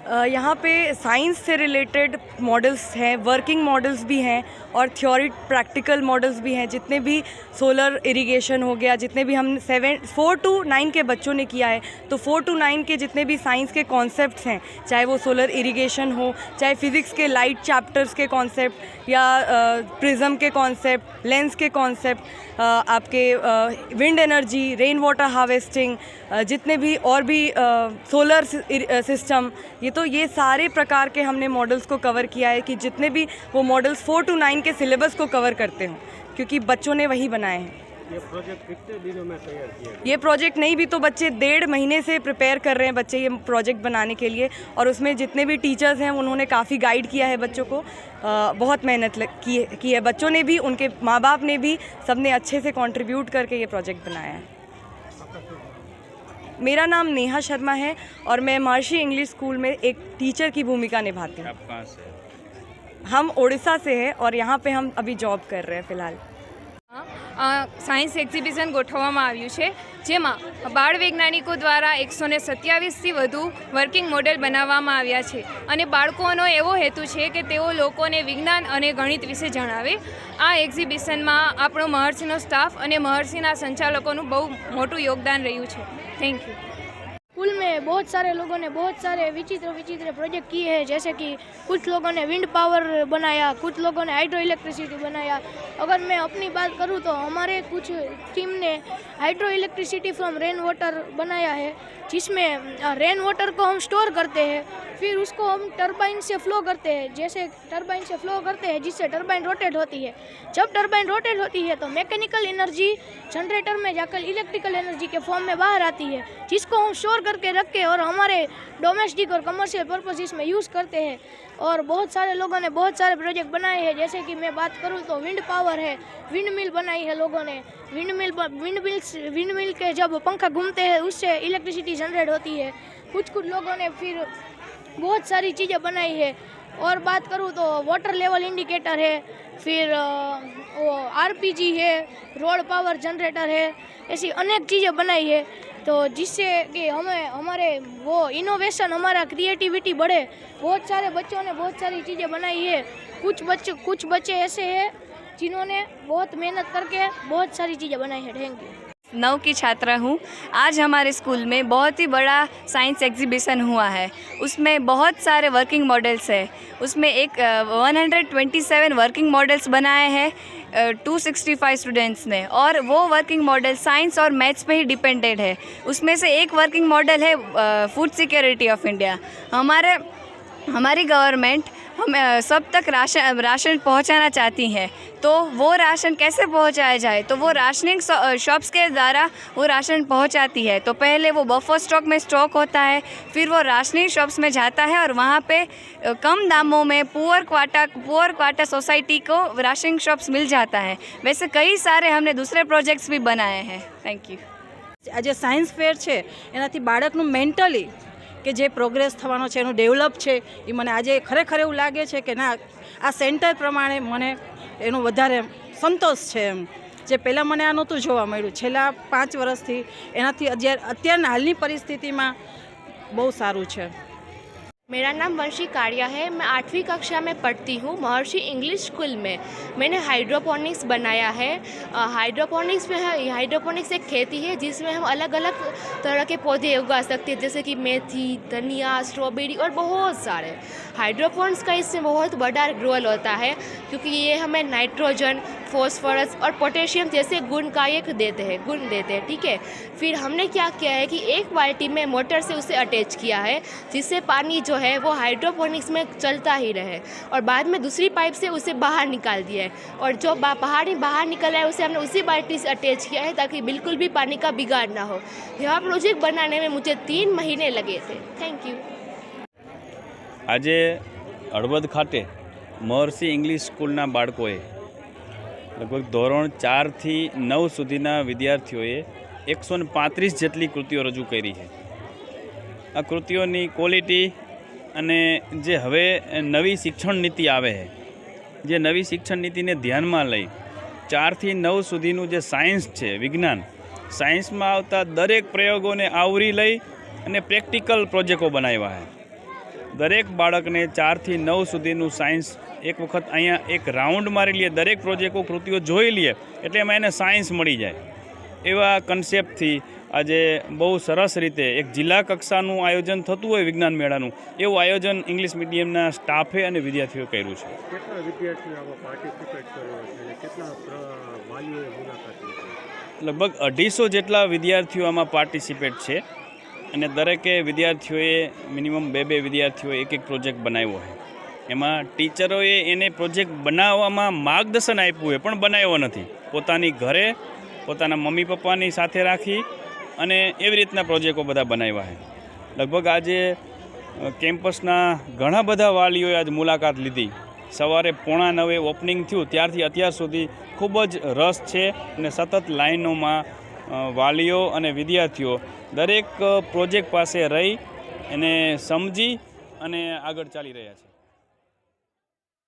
यहाँ पे साइंस से रिलेटेड मॉडल्स हैं, वर्किंग मॉडल्स भी हैं और थ्योरी प्रैक्टिकल मॉडल्स भी हैं। जितने भी सोलर इरिगेशन हो गया, जितने भी हम 4 to 9 के बच्चों ने किया है, तो 4 to 9 के जितने भी साइंस के कॉन्सेप्ट्स हैं, चाहे वो सोलर इरिगेशन हो, चाहे फिज़िक्स के लाइट चैप्टर्स के कॉन्सेप्ट या प्रिज्म के कॉन्सेप्ट, लेंस के कॉन्सेप्ट, आपके wind energy, rain water harvesting, जितने भी और भी सोलर सिस्टम, ये सारे प्रकार के हमने मॉडल्स को कवर किया है कि जितने भी वो मॉडल्स 4 to 9 के सिलेबस को कवर करते हों, क्योंकि बच्चों ने वही बनाए हैं। ये प्रोजेक्ट कितने दिनों में तैयार किया गया? ये प्रोजेक्ट नहीं भी तो बच्चे 1.5 महीने से प्रिपेयर कर रहे हैं बच्चे ये प्रोजेक्ट बनाने के लिए, और उसमें जितने भी टीचर्स हैं उन्होंने काफ़ी गाइड किया है बच्चों को, बहुत मेहनत की है बच्चों ने भी, उनके माँ बाप ने भी, सबने अच्छे से कंट्रीब्यूट करके ये प्रोजेक्ट बनाया है। मेरा नाम नेहा शर्मा है और मैं महर्षि इंग्लिश स्कूल में एक टीचर की भूमिका निभाती हूँ। आप कहाँ से? हम ओडिशा से हैं और यहाँ पे हम अभी जॉब कर रहे हैं फ़िलहाल। साइंस एक्ઝિબિશન ગોઠવવામાં આવ્યું છે, જેમાં બાળ વૈજ્ઞાનિકો દ્વારા 127થી વધુ વર્કિંગ મોડેલ બનાવવામાં આવ્યા છે અને બાળકોનો એવો હેતુ છે કે તેઓ લોકોને વિજ્ઞાન અને ગણિત વિશે જણાવે। આ એક્ઝિબિશનમાં આપણો મહર્ષિનો સ્ટાફ અને મહર્ષિના સંચાલકોનું બહુ મોટું યોગદાન રહ્યું છે। Thank you. स्कूल में बहुत सारे लोगों ने बहुत सारे विचित्र प्रोजेक्ट किए हैं, जैसे कि कुछ लोगों ने विंड पावर बनाया, कुछ लोगों ने हाइड्रो इलेक्ट्रिसिटी बनाया। अगर मैं अपनी बात करूं तो हमारे कुछ टीम ने hydro electricity from rain water बनाया है, जिसमें रेन वाटर को हम स्टोर करते हैं, फिर उसको हम टरबाइन से फ्लो करते हैं, जैसे टरबाइन से फ्लो करते हैं जिससे टरबाइन रोटेट होती है। जब टरबाइन रोटेट होती है तो मैकेनिकल एनर्जी जनरेटर में जाकर इलेक्ट्रिकल एनर्जी के फॉर्म में बाहर आती है, जिसको हम स्टोर करके रख के और हमारे डोमेस्टिक और कमर्शियल पर्पसेस में यूज़ करते हैं। और बहुत सारे लोगों ने बहुत सारे प्रोजेक्ट बनाए हैं, जैसे कि मैं बात करूं तो विंड पावर है, विंड मिल बनाई है लोगों ने। विंड मिल के जब पंखा घूमते हैं उससे इलेक्ट्रिसिटी जनरेट होती है। कुछ लोगों ने फिर बहुत सारी चीज़ें बनाई है। और बात करूँ तो वाटर लेवल इंडिकेटर है, फिर वो आरपीजी है, रोड पावर जनरेटर है, ऐसी अनेक चीज़ें बनाई है, तो जिससे कि हमें हमारे वो इनोवेशन, हमारा क्रिएटिविटी बढ़े। बहुत सारे बच्चों ने बहुत सारी चीज़ें बनाई है। कुछ बच्चे ऐसे हैं जिन्होंने बहुत मेहनत करके बहुत सारी चीज़ें बनाई है। Thank you. 9 की छात्रा हूँ। आज हमारे स्कूल में बहुत ही बड़ा साइंस एग्जीबिशन हुआ है, उसमें बहुत सारे वर्किंग मॉडल्स है। उसमें 127 वर्किंग मॉडल्स बनाए हैं 265 स्टूडेंट्स ने, और वो वर्किंग मॉडल साइंस और मैथ्स पे ही डिपेंडेड है। उसमें से एक वर्किंग मॉडल है फूड सिक्योरिटी ऑफ इंडिया। हमारी गवर्नमेंट हम सब तक राशन पहुंचाना चाहती है, तो वो राशन कैसे पहुंचाया जाए, तो वो राशनिंग शॉप्स के द्वारा वो राशन पहुंचाती है। तो पहले वो बफर स्टॉक में स्टॉक होता है, फिर वो राशनिंग शॉप्स में जाता है और वहाँ पे कम दामों में पुअर क्वार्टर सोसाइटी को राशनिंग शॉप्स मिल जाता है। वैसे कई सारे हमने दूसरे प्रोजेक्ट्स भी बनाए हैं। Thank you. आज साइंस फेर है, एनाथी बाळकनुं मेंटली के जे प्रोग्रेस थवानो छे, एनुं डेवलप छे, ए मने आजे खरेखर एवुं लागे छे के ना आ सेंटर प्रमाणे मने एनो वधारे संतोष छे एम, जे पहेला मने आ नहोतुं जोवा मळ्युं। छेल्ला 5 वर्षथी एनाथी અત્યારના हालनी परिस्थितिमां बहु सारूं छे। मेरा नाम वंशी कारिया है। मैं 8वीं कक्षा में पढ़ती हूँ महर्षि इंग्लिश स्कूल में। मैंने हाइड्रोपोनिक्स बनाया है। हाइड्रोपोनिक्स एक खेती है जिसमें हम अलग अलग तरह के पौधे उगा सकते हैं, जैसे कि मेथी, धनिया, स्ट्रॉबेरी और बहुत सारे। हाइड्रोपोनिक्स का इसमें बहुत बड़ा रोल होता है, क्योंकि ये हमें नाइट्रोजन, फॉस्फोरस और पोटेशियम जैसे गुण देते हैं। ठीक है, फिर हमने क्या किया है कि एक बाल्टी में मोटर से उसे अटैच किया है, जिससे पानी जो है वो हाइड्रोपोनिक्स में चलता ही रहे, और बाद में दूसरी पाइप से उसे बाहर निकाल दिया है, और जो बाहर निकल रहा है उसे हमने उसी बाल्टी से अटैच किया है, ताकि बिल्कुल भी पानी का बिगाड़ ना हो। यह प्रोजेक्ट बनाने में मुझे 3 महीने लगे थे। Thank you. આજે હળવદ ખાતે મહર્ષિ ઇંગ્લિશ સ્કૂલના બાળકોએ લગભગ ધોરણ 4 થી 9 સુધીના વિદ્યાર્થીઓએ 135 જેટલી કૃતિઓ રજૂ કરી છે। આ કૃતિઓની ક્વોલિટી અને જે હવે નવી શિક્ષણ નીતિ આવે છે, જે નવી શિક્ષણ નીતિને ધ્યાનમાં લઈ 4 થી 9 સુધીનું જે સાયન્સ છે, વિજ્ઞાન, સાયન્સમાં આવતા દરેક પ્રયોગોને આવરી લઈ અને પ્રેક્ટિકલ પ્રોજેક્ટો બનાવ્યા છે। દરેક બાળકને 4 થી 9 સુધીનું સાયન્સ એક વખત અહીંયા એક રાઉન્ડ મારી લઈએ, દરેક પ્રોજેક્ટો કૃતિઓ જોઈ લઈએ એટલે એમાં એને સાયન્સ મળી જાય. એવા કન્સેપ્ટથી આજે બહુ સરસ રીતે એક જિલ્લા કક્ષાનું આયોજન થતું હોય વિજ્ઞાન મેળાનું, એવું આયોજન ઇંગ્લિશ મીડિયમના સ્ટાફે અને વિદ્યાર્થીઓએ કર્યું છે. કેટલા વિદ્યાર્થીઓ આમાં પાર્ટિસિપેટ કર્યો છે અને કેટલા વાલીઓએ મુલાકાત લીધી? લગભગ 250 જેટલા વિદ્યાર્થીઓ આમાં પાર્ટિસિપેટ છે અને દરેકે વિદ્યાર્થીઓએ મિનિમમ 2 વિદ્યાર્થીઓએ એક પ્રોજેક્ટ બનાવ્યો છે. એમાં ટીચરોએ એને પ્રોજેક્ટ બનાવવામાં માર્ગદર્શન આપ્યું હોય પણ બનાવ્યો નથી. પોતાની ઘરે પોતાના મમ્મી પપ્પાની સાથે રાખી અને એવી રીતના પ્રોજેક્ટો બધા બનાવ્યા છે. લગભગ આજે કેમ્પસના ઘણા બધા વાલીઓએ આજ મુલાકાત લીધી. સવારે 8:45 ઓપનિંગ થયું ત્યારથી અત્યાર સુધી ખૂબ જ રસ છે અને સતત લાઈનોમાં વાલીઓ અને વિદ્યાર્થીઓ દરેક પ્રોજેક્ટ પાસે રહી એને સમજી અને આગળ ચાલી રહ્યા છે.